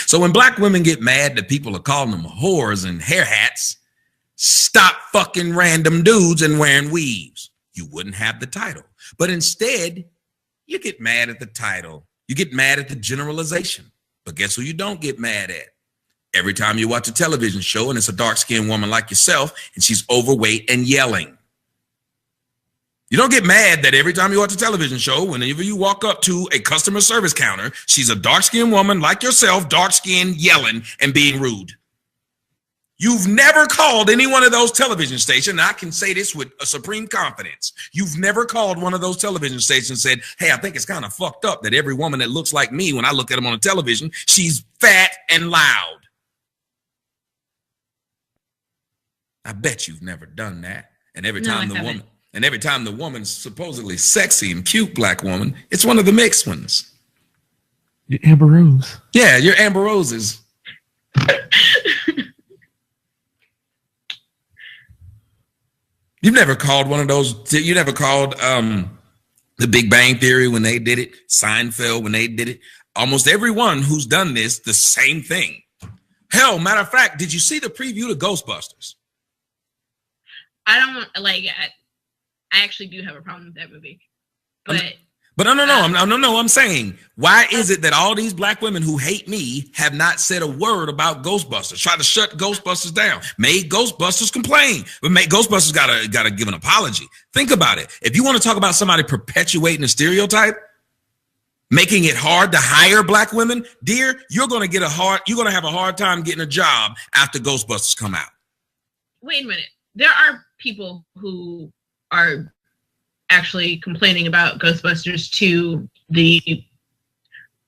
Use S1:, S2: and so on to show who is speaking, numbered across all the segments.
S1: So when black women get mad that people are calling them whores and hair hats, stop fucking random dudes and wearing weaves. You wouldn't have the title. But instead, you get mad at the title. You get mad at the generalization. But guess who you don't get mad at? Every time you watch a television show and it's a dark-skinned woman like yourself and she's overweight and yelling. You don't get mad that every time you watch a television show, whenever you walk up to a customer service counter, she's a dark-skinned woman like yourself, dark-skinned, yelling and being rude. You've never called any one of those television stations, and I can say this with a supreme confidence. You've never called one of those television stations and said, hey, I think it's kind of fucked up that every woman that looks like me, when I look at them on the television, she's fat and loud. I bet you've never done that. And every time the woman's supposedly sexy and cute black woman, it's one of the mixed ones.
S2: You're Amber Rose.
S1: Yeah, you're Amber Roses. You've never called one of those. You never called The Big Bang Theory when they did it, Seinfeld when they did it. Almost everyone who's done this, the same thing. Hell, matter of fact, did you see the preview to Ghostbusters?
S3: I don't like. I actually do have a problem with that movie,
S1: but no. I'm saying, why is it that all these black women who hate me have not said a word about Ghostbusters? Try to shut Ghostbusters down. Made Ghostbusters complain, but Ghostbusters gotta give an apology. Think about it. If you want to talk about somebody perpetuating a stereotype, making it hard to hire black women, dear, you're gonna have a hard time getting a job after Ghostbusters come out.
S3: Wait a minute. There are people who are actually complaining about Ghostbusters to the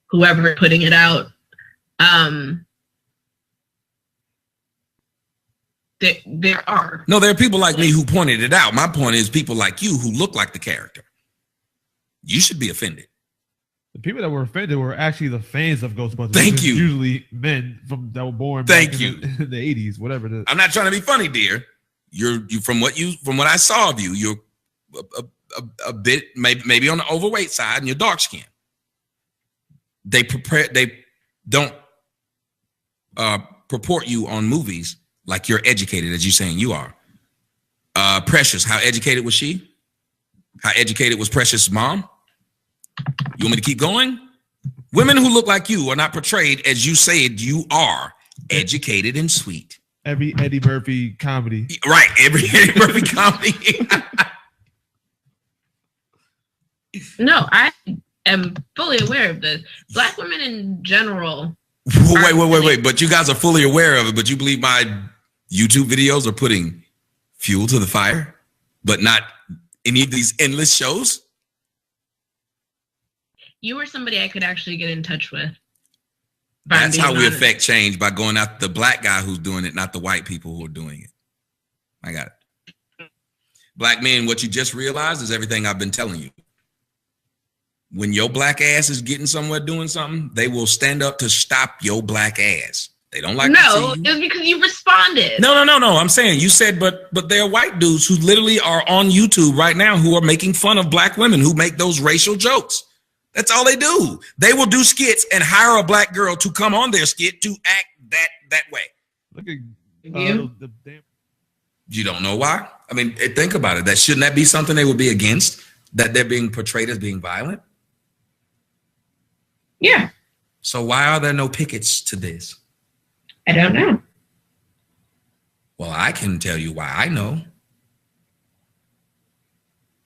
S3: whoever putting it out. There are.
S1: No, there are people like me who pointed it out. My point is people like you who look like the character. You should be offended.
S2: The people that were offended were actually the fans of Ghostbusters.
S1: Thank you.
S2: Usually men that were born
S1: Thank you.
S2: in the 80s, whatever it is.
S1: I'm not trying to be funny, dear. You from what I saw of you, you're a bit maybe on the overweight side and you're dark skinned. They don't purport you on movies like you're educated, as you're saying you are. Precious, how educated was she? How educated was Precious' mom? You want me to keep going? Women who look like you are not portrayed as you said you are, educated and sweet.
S2: Every Eddie Murphy comedy.
S1: Right, every Eddie Murphy comedy.
S3: No, I am fully aware of this. Black women in general.
S1: Wait. But you guys are fully aware of it, but you believe my YouTube videos are putting fuel to the fire, but not any of these endless shows?
S3: You were somebody I could actually get in touch with.
S1: That's how we affect change, by going after the black guy who's doing it, not the white people who are doing it. I got it. Black men, what you just realized is everything I've been telling you. When your black ass is getting somewhere doing something, they will stand up to stop your black ass. They don't like to see you.
S3: No, it was because you responded.
S1: No. I'm saying you said, but there are white dudes who literally are on YouTube right now who are making fun of black women who make those racial jokes. That's all they do. They will do skits and hire a black girl to come on their skit to act that way.
S2: Look at the damn.
S1: You don't know why? I mean, think about it. Shouldn't that be something they would be against? That they're being portrayed as being violent?
S3: Yeah.
S1: So why are there no pickets to this?
S3: I don't know.
S1: Well, I can tell you why. I know.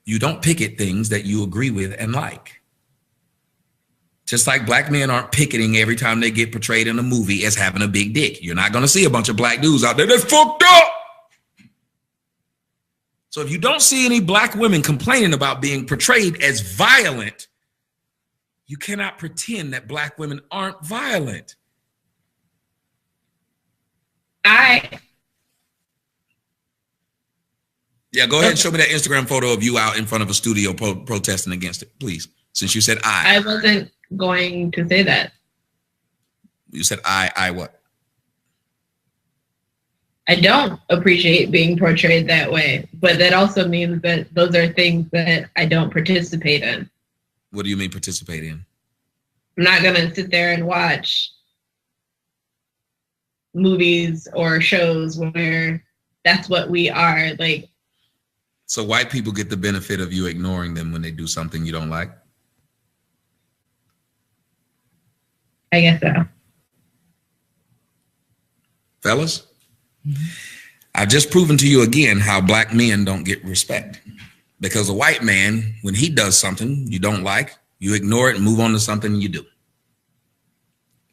S1: You don't picket things that you agree with and like. Just like black men aren't picketing every time they get portrayed in a movie as having a big dick. You're not going to see a bunch of black dudes out there that's fucked up. So if you don't see any black women complaining about being portrayed as violent, you cannot pretend that black women aren't violent. Yeah, go ahead and show me that Instagram photo of you out in front of a studio protesting against it, please. Since you said I.
S3: I wasn't going to say that.
S1: You said I what?
S3: I don't appreciate being portrayed that way, but that also means that those are things that I don't participate in.
S1: What do you mean participate in?
S3: I'm not going to sit there and watch movies or shows where that's what we are. Like,
S1: so white people get the benefit of you ignoring them when they do something you don't like?
S3: I guess so.
S1: Fellas, I've just proven to you again how black men don't get respect. Because a white man, when he does something you don't like, you ignore it and move on to something you do.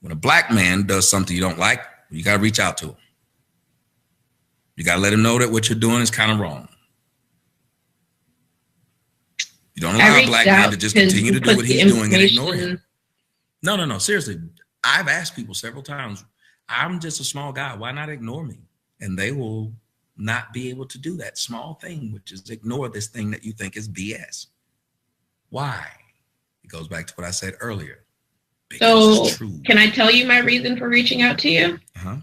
S1: When a black man does something you don't like, you got to reach out to him. You got to let him know that what you're doing is kind of wrong. You don't allow a black man to just continue to do what he's doing and ignore him. No. Seriously, I've asked people several times, I'm just a small guy. Why not ignore me? And they will not be able to do that small thing, which is ignore this thing that you think is BS. Why? It goes back to what I said earlier.
S3: So can I tell you my reason for reaching out to you?
S1: Uh-huh.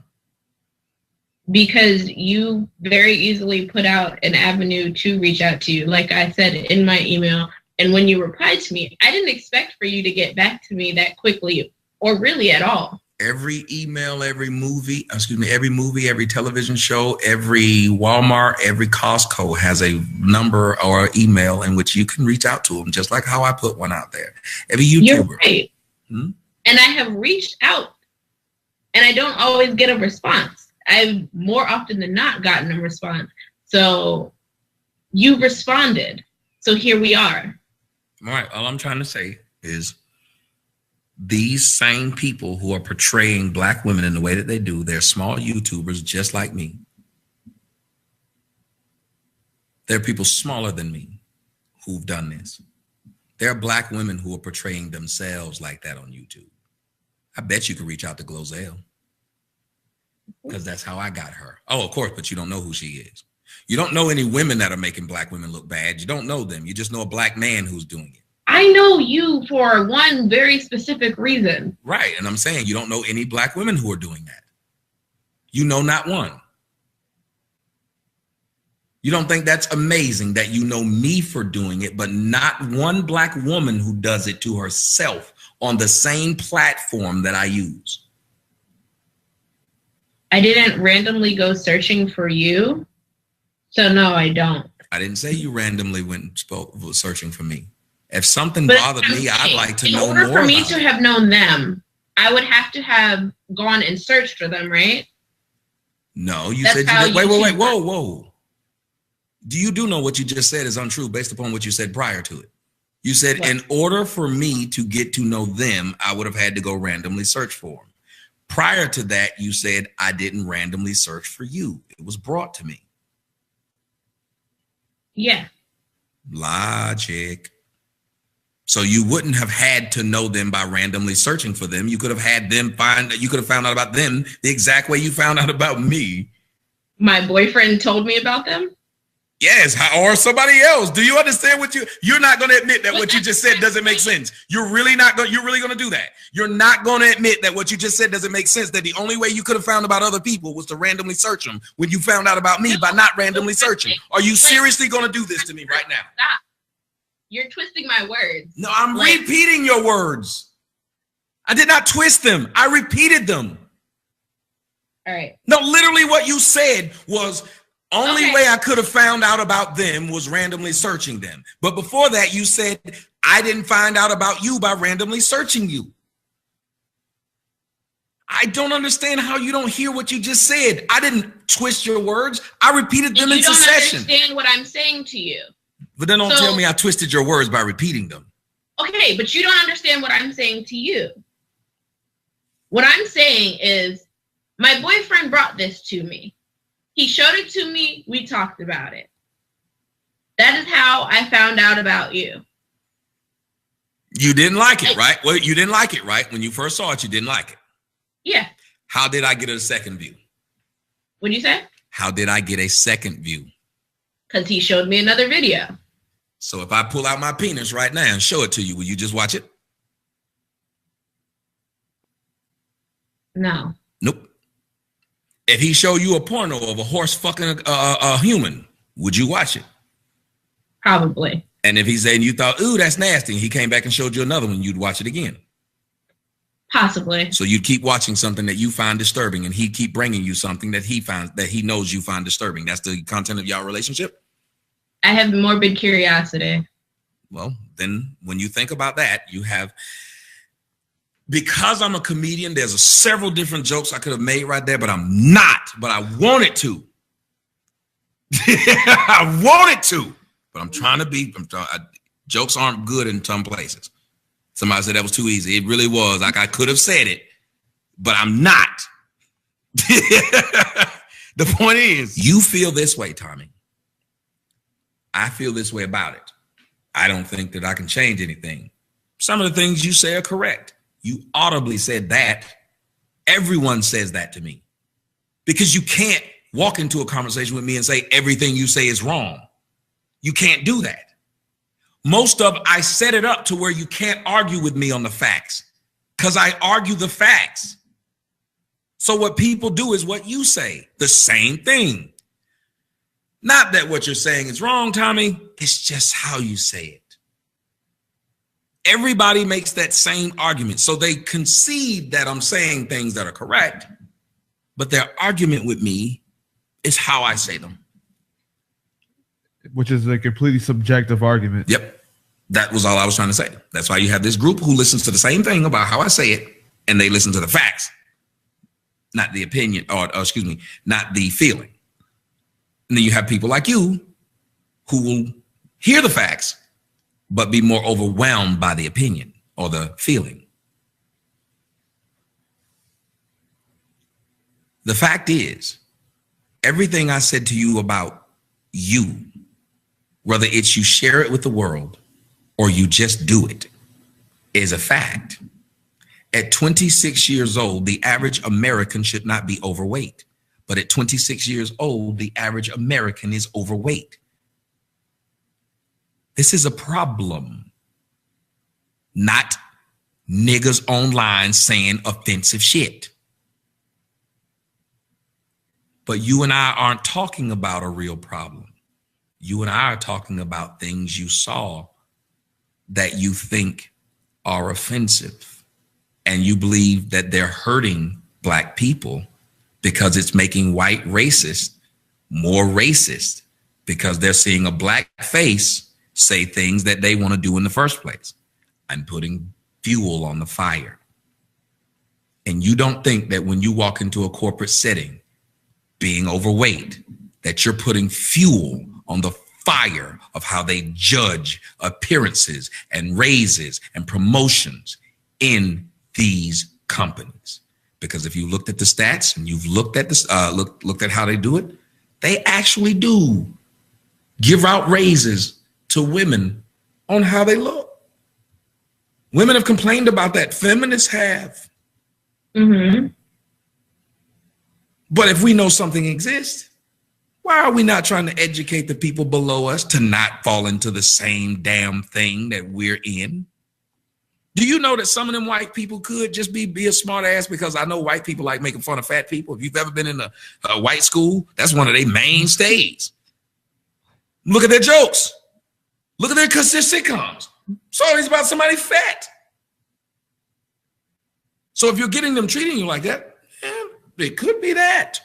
S3: Because you very easily put out an avenue to reach out to you. Like I said in my email, and when you replied to me, I didn't expect for you to get back to me that quickly or really at all.
S1: Every email, every movie, every television show, every Walmart, every Costco has a number or email in which you can reach out to them, just like how I put one out there. Every YouTuber.
S3: You're right. And I have reached out, and I don't always get a response. I've more often than not gotten a response. So you responded. So here we are.
S1: All right. All I'm trying to say is these same people who are portraying black women in the way that they do, they're small YouTubers just like me. There are people smaller than me who've done this. There are black women who are portraying themselves like that on YouTube. I bet you could reach out to Glozell, because that's how I got her. Oh, of course, but you don't know who she is. You don't know any women that are making black women look bad. You don't know them. You just know a black man who's doing it.
S3: I know you for one very specific reason.
S1: Right, and I'm saying you don't know any black women who are doing that. You know not one. You don't think that's amazing that you know me for doing it, but not one black woman who does it to herself on the same platform that I use?
S3: I didn't randomly go searching for you, so no, I don't.
S1: I didn't say you randomly went searching for me. If something bothered me, I'd like to know more. In order for me to have known them, I would have to have gone and searched for them, right? No, you said you did. Wait, whoa. You do know what you just said is untrue based upon what you said prior to it. You said in order for me to get to know them, I would have had to go randomly search for them. Prior to that, you said I didn't randomly search for you. It was brought to me.
S3: Yeah.
S1: Logic. So you wouldn't have had to know them by randomly searching for them. You could have had them you could have found out about them the exact way you found out about me.
S3: My boyfriend told me about them?
S1: Yes, or somebody else. Do you understand you're not going to admit that what you just said doesn't make sense. You're really going to do that. You're not going to admit that what you just said doesn't make sense, that the only way you could have found about other people was to randomly search them when you found out about me by not randomly searching. Are you seriously going to do this to me right now?
S3: Stop. You're twisting my words.
S1: No, I'm repeating your words. I did not twist them. I repeated them.
S3: All right.
S1: No, literally what you said was only way I could have found out about them was randomly searching them. But before that, you said I didn't find out about you by randomly searching you. I don't understand how you don't hear what you just said. I didn't twist your words. I repeated them in succession.
S3: You don't understand what I'm saying to you.
S1: But then don't tell me I twisted your words by repeating them.
S3: Okay, but you don't understand what I'm saying to you. What I'm saying is my boyfriend brought this to me. He showed it to me. We talked about it. That is how I found out about you.
S1: You didn't like it, right? Well, you didn't like it, right? When you first saw it, you didn't like it.
S3: Yeah.
S1: How did I get a second view?
S3: What'd you say?
S1: How did I get a second view?
S3: Because he showed me another video.
S1: So if I pull out my penis right now and show it to you, will you just watch it?
S3: No.
S1: Nope. If he showed you a porno of a horse fucking a human, would you watch it?
S3: Probably.
S1: And if he said you thought, ooh, that's nasty, and he came back and showed you another one, you'd watch it again.
S3: Possibly.
S1: So you'd keep watching something that you find disturbing, and he'd keep bringing you something that he knows you find disturbing. That's the content of y'all relationship?
S3: I have morbid curiosity.
S1: Well, then when you think about that, you have, because I'm a comedian, there's several different jokes I could have made right there, but I'm not, but I wanted to. I wanted to, but I'm trying to be, jokes aren't good in some places. Somebody said that was too easy. It really was. Like, I could have said it, but I'm not. The point is, you feel this way, Tommy. I feel this way about it. I don't think that I can change anything. Some of the things you say are correct. You audibly said that. Everyone says that to me. Because you can't walk into a conversation with me and say everything you say is wrong. You can't do that. I set it up to where you can't argue with me on the facts, because I argue the facts. So what people do is what you say, the same thing. Not that what you're saying is wrong, Tommy. It's just how you say it. Everybody makes that same argument. So they concede that I'm saying things that are correct, but their argument with me is how I say them.
S2: Which is a completely subjective argument.
S1: Yep. That was all I was trying to say. That's why you have this group who listens to the same thing about how I say it, and they listen to the facts, not the opinion, or excuse me, not the feeling. And then you have people like you who will hear the facts, but be more overwhelmed by the opinion or the feeling. The fact is, everything I said to you about you, whether it's you share it with the world or you just do it, is a fact. At 26 years old, the average American should not be overweight. But at 26 years old, the average American is overweight. This is a problem. Not niggas online saying offensive shit. But you and I aren't talking about a real problem. You and I are talking about things you saw that you think are offensive, and you believe that they're hurting Black people because it's making white racists more racist, because they're seeing a Black face say things that they want to do in the first place. I'm putting fuel on the fire. And you don't think that when you walk into a corporate setting, being overweight, that you're putting fuel on the fire of how they judge appearances and raises and promotions in these companies. Because if you looked at the stats and you've looked at this, looked at how they do it, they actually do give out raises to women on how they look. Women have complained about that. Feminists have.
S3: Mm-hmm.
S1: But if we know something exists, why are we not trying to educate the people below us to not fall into the same damn thing that we're in? Do you know that some of them white people could just be a smart ass? Because I know white people like making fun of fat people. If you've ever been in a white school, that's one of their mainstays. Look at their jokes. Look at their sitcoms. It's always about somebody fat. So if you're getting them treating you like that, it could be that.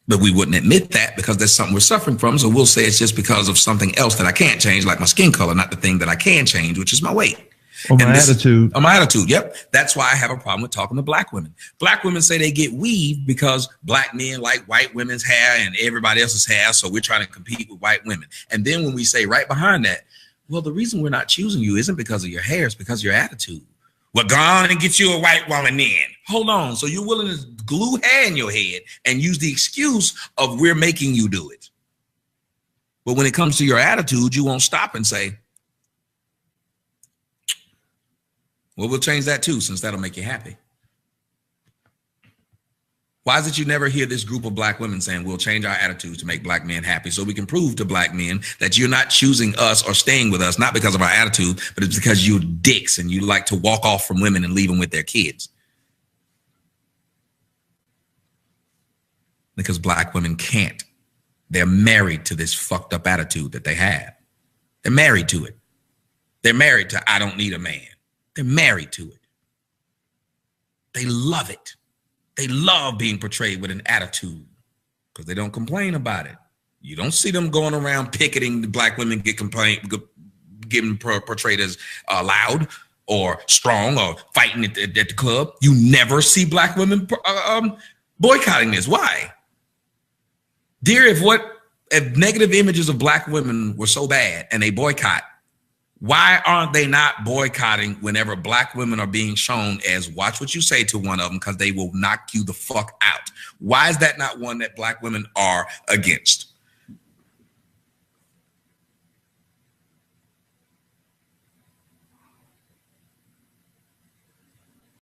S1: But we wouldn't admit that because that's something we're suffering from. So we'll say it's just because of something else that I can't change, like my skin color, not the thing that I can change, which is my weight.
S2: Or my attitude.
S1: Or my attitude, yep. That's why I have a problem with talking to Black women. Black women say they get weaved because Black men like white women's hair and everybody else's hair, so we're trying to compete with white women. And then when we say right behind that, well, the reason we're not choosing you isn't because of your hair, it's because of your attitude. Well, go on and get you a white woman then. Hold on. So you're willing to glue hair in your head and use the excuse of we're making you do it. But when it comes to your attitude, you won't stop and say, well, we'll change that too, since that'll make you happy. Why is it you never hear this group of Black women saying we'll change our attitudes to make Black men happy so we can prove to Black men that you're not choosing us or staying with us, not because of our attitude, but it's because you're dicks and you like to walk off from women and leave them with their kids? Because Black women can't. They're married to this fucked up attitude that they have. They're married to it. They're married to I don't need a man. They're married to it. They love it. They love being portrayed with an attitude because they don't complain about it. You don't see them going around picketing the black women getting portrayed as loud or strong or fighting at the club. You never see black women boycotting this. Why? Dear, if negative images of black women were so bad and they boycott, why aren't they not boycotting whenever black women are being shown as watch what you say to one of them because they will knock you the fuck out? Why is that not one that black women are against?